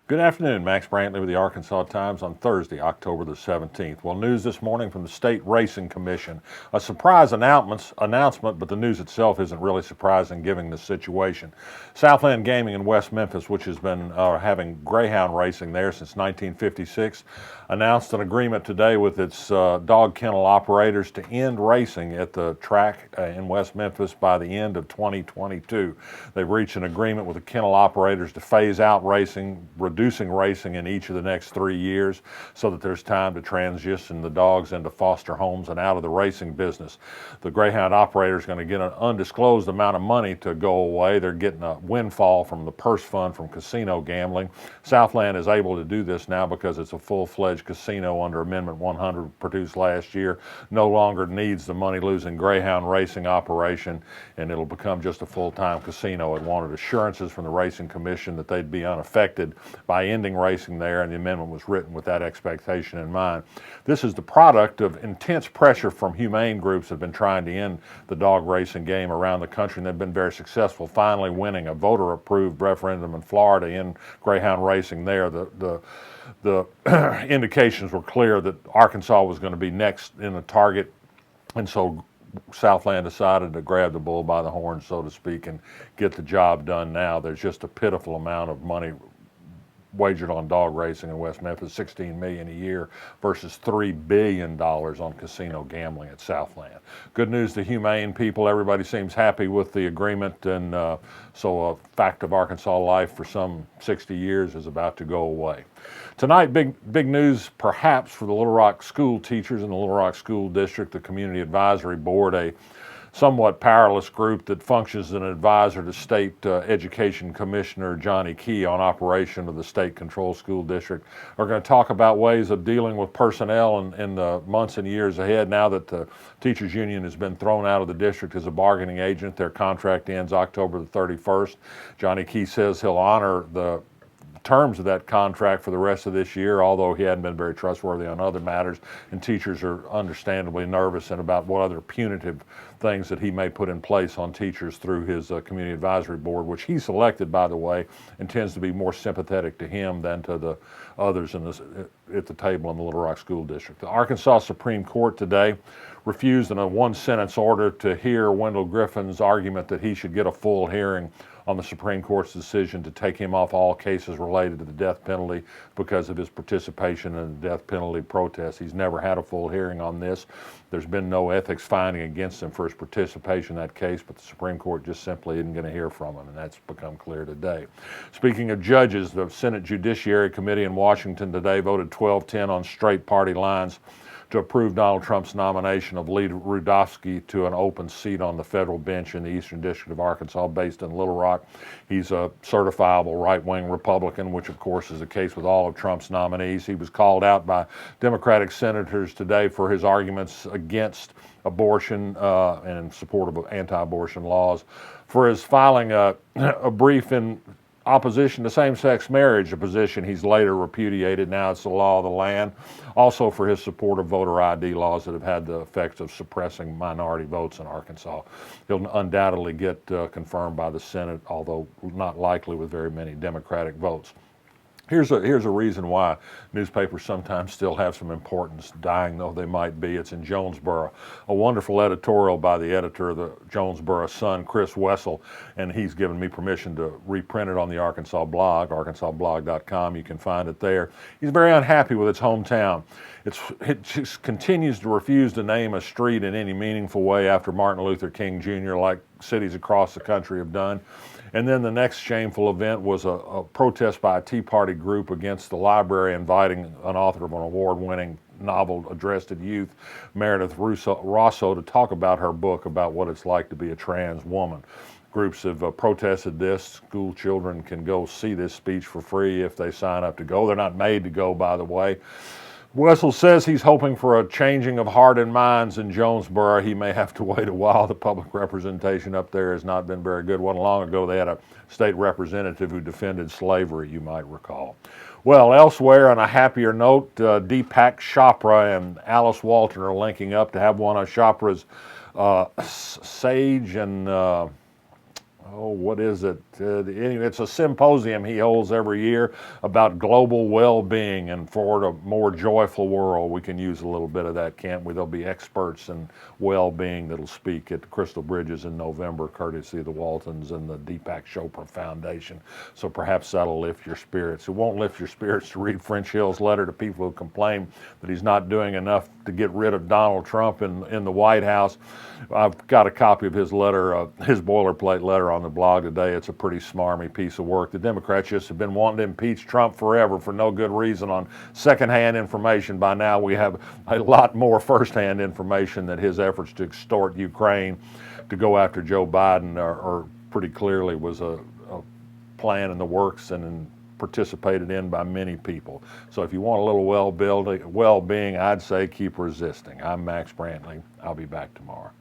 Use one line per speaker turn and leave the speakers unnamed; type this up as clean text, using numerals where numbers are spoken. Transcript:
Good afternoon, Max Brantley with the Arkansas Times on Thursday, October the 17th. Well, news this morning from the State Racing Commission. A surprise announcement, but the news itself isn't really surprising given the situation. Southland Gaming in West Memphis, which has been having Greyhound racing there since 1956, announced an agreement today with its dog kennel operators to end racing at the track in West Memphis by the end of 2022. They've reached an agreement with the kennel operators to phase out racing, reducing racing in each of the next 3 years so that there's time to transition the dogs into foster homes and out of the racing business. The Greyhound operator is going to get an undisclosed amount of money to go away. They're getting a windfall from the purse fund from casino gambling. Southland is able to do this now because it's a full-fledged casino under Amendment 100 produced last year. No longer needs the money-losing Greyhound racing operation, and it'll become just a full-time casino. It wanted assurances from the Racing Commission that they'd be unaffected by ending racing there, and the amendment was written with that expectation in mind. This is the product of intense pressure from humane groups that have been trying to end the dog racing game around the country, and they've been very successful, finally winning a voter-approved referendum in Florida to end Greyhound racing there. The indications were clear that Arkansas was going to be next in the target, and so Southland decided to grab the bull by the horn, so to speak, and get the job done now. There's just a pitiful amount of money wagered on dog racing in West Memphis, $16 million a year versus $3 billion on casino gambling at Southland. Good news to humane people. Everybody seems happy with the agreement, and so a fact of Arkansas life for some 60 years is about to go away. Tonight, big news perhaps for the Little Rock school teachers in the Little Rock School District. The Community Advisory Board, a somewhat powerless group that functions as an advisor to State Education Commissioner Johnny Key on operation of the state controlled school district, are going to talk about ways of dealing with personnel in the months and years ahead. Now that the teachers union has been thrown out of the district as a bargaining agent, their contract ends October the 31st. Johnny Key says he'll honor the terms of that contract for the rest of this year, although he hadn't been very trustworthy on other matters, and teachers are understandably nervous and about what other punitive things that he may put in place on teachers through his community advisory board, which he selected, by the way, and tends to be more sympathetic to him than to the others at the table in the Little Rock School District. The Arkansas Supreme Court today refused in a one-sentence order to hear Wendell Griffen's argument that he should get a full hearing on the Supreme Court's decision to take him off all cases related to the death penalty because of his participation in the death penalty protest. He's never had a full hearing on this. There's been no ethics finding against him for his participation in that case, but the Supreme Court just simply isn't going to hear from him, and that's become clear today. Speaking of judges, the Senate Judiciary Committee in Washington today voted 12-10 on straight party lines to approve Donald Trump's nomination of Lee Rudovsky to an open seat on the federal bench in the Eastern District of Arkansas based in Little Rock. He's a certifiable right-wing Republican, which of course is the case with all of Trump's nominees. He was called out by Democratic senators today for his arguments against abortion and in support of anti-abortion laws, for his filing a brief in opposition to same-sex marriage, a position he's later repudiated. Now it's the law of the land. Also for his support of voter ID laws that have had the effect of suppressing minority votes in Arkansas. He'll undoubtedly get confirmed by the Senate, although not likely with very many Democratic votes. Here's a reason why newspapers sometimes still have some importance, dying though they might be. It's in Jonesboro. A wonderful editorial by the editor of the Jonesboro Sun, Chris Wessel, and he's given me permission to reprint it on the Arkansas blog, arkansasblog.com. You can find it there. He's very unhappy with its hometown. It just continues to refuse to name a street in any meaningful way after Martin Luther King Jr., like cities across the country have done. And then the next shameful event was a protest by a Tea Party group against the library inviting an author of an award-winning novel addressed to youth, Meredith Rosso, to talk about her book about what it's like to be a trans woman. Groups have protested this. School children can go see this speech for free if they sign up to go. They're not made to go, by the way. Wessel says he's hoping for a changing of heart and minds in Jonesboro. He may have to wait a while. The public representation up there has not been very good. Wasn't long ago they had a state representative who defended slavery, you might recall. Well, elsewhere, on a happier note, Deepak Chopra and Alice Walton are linking up to have one of Chopra's sage and oh, what is it? Anyway, it's a symposium he holds every year about global well-being, and for a more joyful world. We can use a little bit of that, can't we? There'll be experts in well-being that'll speak at the Crystal Bridges in November, courtesy of the Waltons and the Deepak Chopra Foundation. So perhaps that'll lift your spirits. It won't lift your spirits to read French Hill's letter to people who complain that he's not doing enough to get rid of Donald Trump in the White House. I've got a copy of his letter, his boilerplate letter on the blog today. It's a pretty smarmy piece of work. The Democrats just have been wanting to impeach Trump forever for no good reason on secondhand information. By now we have a lot more firsthand information that his efforts to extort Ukraine to go after Joe Biden are pretty clearly was a plan in the works and participated in by many people. So if you want a little well-being, I'd say keep resisting. I'm Max Brantley. I'll be back tomorrow.